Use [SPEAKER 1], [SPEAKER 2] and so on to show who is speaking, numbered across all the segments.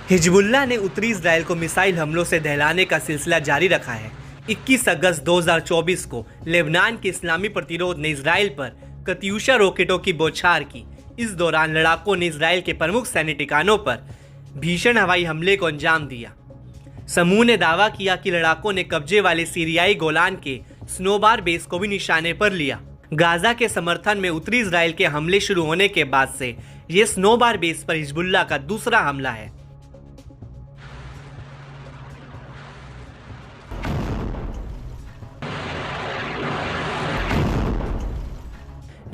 [SPEAKER 1] Hezbollah ने उत्तरी Israel को मिसाइल हमलों से दहलाने का सिलसिला जारी रखा है। 21 अगस्त 2024 को लेबनान के इस्लामी प्रतिरोध ने इजराइल पर कत्यूशा रॉकेटों की बौछार की। इस दौरान लड़ाकों ने इजराइल के प्रमुख सैन्य ठिकानों पर भीषण हवाई हमले को अंजाम दिया। समूह ने दावा किया कि लड़ाकों ने कब्जे वाले सीरियाई गोलान के स्नोबार बेस को भी निशाने पर लिया। गाजा के समर्थन में उत्तरी इजराइल के हमले शुरू होने के बाद से ये स्नोबार बेस पर हिजबुल्लाह का दूसरा हमला है।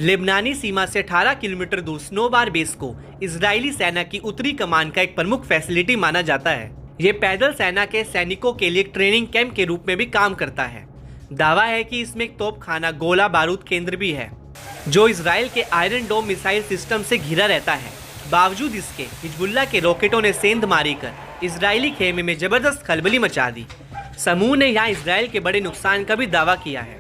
[SPEAKER 1] लेबनानी सीमा से 18 किलोमीटर दूर स्नोबार बेस को इजरायली सेना की उत्तरी कमान का एक प्रमुख फैसिलिटी माना जाता है। ये पैदल सेना के सैनिकों के लिए एक ट्रेनिंग कैंप के रूप में भी काम करता है। दावा है कि इसमें एक तोपखाना गोला बारूद केंद्र भी है जो इजराइल के आयरन डोम मिसाइल सिस्टम से घिरा रहता है। बावजूद इसके हिजबुल्लाह के रॉकेटों ने सेंधमारी कर इजरायली खेमे में जबरदस्त खलबली मचा दी। समूह ने यहाँ इजराइल के बड़े नुकसान का भी दावा किया है।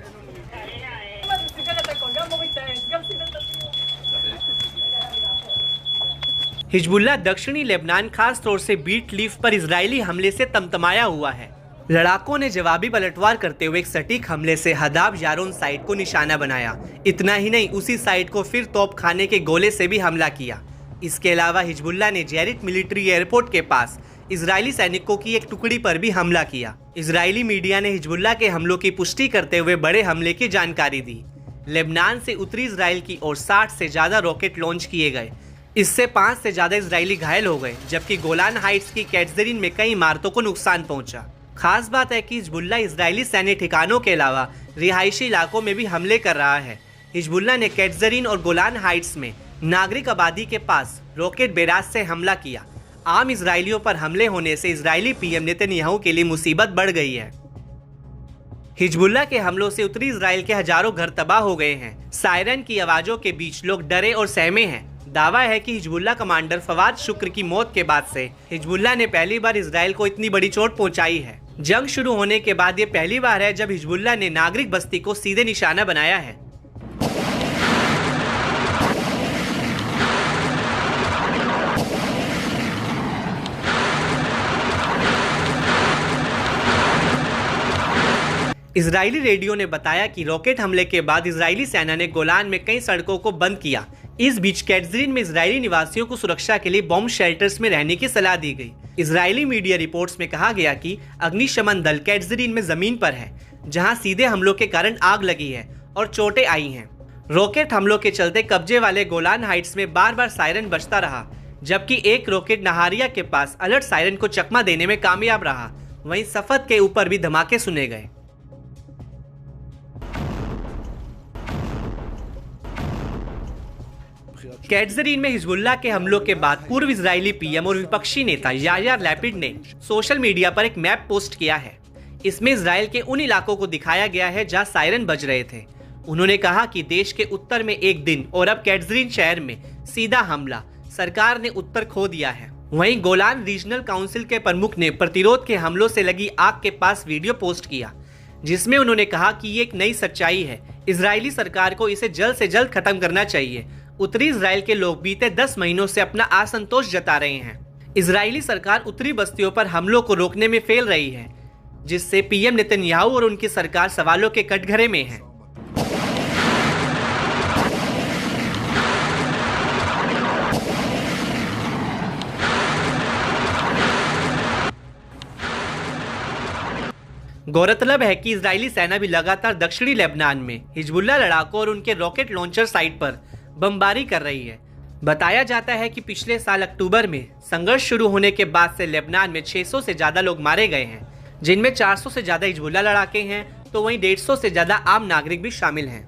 [SPEAKER 1] हिजबुल्लाह दक्षिणी लेबनान खास तौर से बीट लीफ पर इजरायली हमले से तमतमाया हुआ है। लड़ाकों ने जवाबी पलटवार करते हुए एक सटीक हमले से हदाब यारोन साइट को निशाना बनाया। इतना ही नहीं, उसी साइट को फिर तोपखाने के गोले से भी हमला किया। इसके अलावा हिजबुल्लाह ने जेरिट मिलिट्री एयरपोर्ट के पास इजरायली सैनिकों की एक टुकड़ी पर भी हमला किया। इजरायली मीडिया ने हिजबुल्लाह के हमलों की पुष्टि करते हुए बड़े हमले की जानकारी दी। लेबनान से उत्तरी इजराइल की ओर 60 से ज्यादा रॉकेट लॉन्च किए गए। इससे 5 से ज्यादा इजरायली घायल हो गए, जबकि गोलान हाइट्स की कैट्जरीन में कई इमारतों को नुकसान पहुंचा। खास बात है कि हिजबुल्लाह इजरायली सैन्य ठिकानों के अलावा रिहायशी इलाकों में भी हमले कर रहा है। हिजबुल्लाह ने कैट्जरीन और गोलान हाइट्स में नागरिक आबादी के पास रॉकेट बैराज से हमला किया। आम इजरायलियों पर हमले होने से इजरायली पीएम नेतन्याहू के लिए मुसीबत बढ़ गई है। हिजबुल्लाह के हमलों से उत्तरी इजराइल के हजारों घर तबाह हो गए हैं। सायरन की आवाजों के बीच लोग डरे और सहमे हैं। दावा है कि हिजबुल्लाह कमांडर फवाद शुक्र की मौत के बाद से हिजबुल्लाह ने पहली बार इजराइल को इतनी बड़ी चोट पहुंचाई है। जंग शुरू होने के बाद ये पहली बार है जब हिजबुल्लाह ने नागरिक बस्ती को सीधे निशाना बनाया है। इजरायली रेडियो ने बताया कि रॉकेट हमले के बाद इजरायली सेना ने गोलान में कई सड़कों को बंद किया। इस बीच कैट्जरीन में इजरायली निवासियों को सुरक्षा के लिए बॉम्ब शेल्टर्स में रहने की सलाह दी गई। इजरायली मीडिया रिपोर्ट्स में कहा गया कि अग्निशमन दल कैट्जरीन में जमीन पर है, जहां सीधे हमलों के कारण आग लगी है और चोटें आई हैं। रॉकेट हमलों के चलते कब्जे वाले गोलान हाइट्स में बार बार सायरन बजता रहा, जबकि एक रॉकेट नहारिया के पास अलर्ट सायरन को चकमा देने में कामयाब रहा। वहीं सफद के ऊपर भी धमाके सुने गए। कैट्जरीन में हिजबुल्लाह के हमलों के बाद पूर्व इजरायली पीएम और विपक्षी नेता यायार लैपिड ने सोशल मीडिया पर एक मैप पोस्ट किया है। इसमें इजराइल के उन इलाकों को दिखाया गया है जहां सायरन बज रहे थे। उन्होंने कहा कि देश के उत्तर में एक दिन और अब कैट्जरीन शहर में सीधा हमला, सरकार ने उत्तर खो दिया है। वहीं गोलान रीजनल काउंसिल के प्रमुख ने प्रतिरोध के हमलों से लगी आग के पास वीडियो पोस्ट किया, जिसमें उन्होंने कहा कि ये एक नई सच्चाई है। इजरायली सरकार को इसे जल्द से जल्द खत्म करना चाहिए। उत्तरी इजराइल के लोग बीते 10 महीनों से अपना असंतोष जता रहे हैं। इजरायली सरकार उत्तरी बस्तियों पर हमलों को रोकने में फेल रही है, जिससे पीएम नेतन्याहू और उनकी सरकार सवालों के कटघरे में है। गौरतलब है कि इजरायली सेना भी लगातार दक्षिणी लेबनान में हिजबुल्लाह लड़ाकों और उनके रॉकेट लॉन्चर साइट पर बमबारी कर रही है। बताया जाता है कि पिछले साल अक्टूबर में संघर्ष शुरू होने के बाद से लेबनान में 600 से ज्यादा लोग मारे गए हैं, जिनमें 400 से ज्यादा हिजबुल्लाह लड़ाके हैं, तो वहीं 150 से ज्यादा आम नागरिक भी शामिल हैं।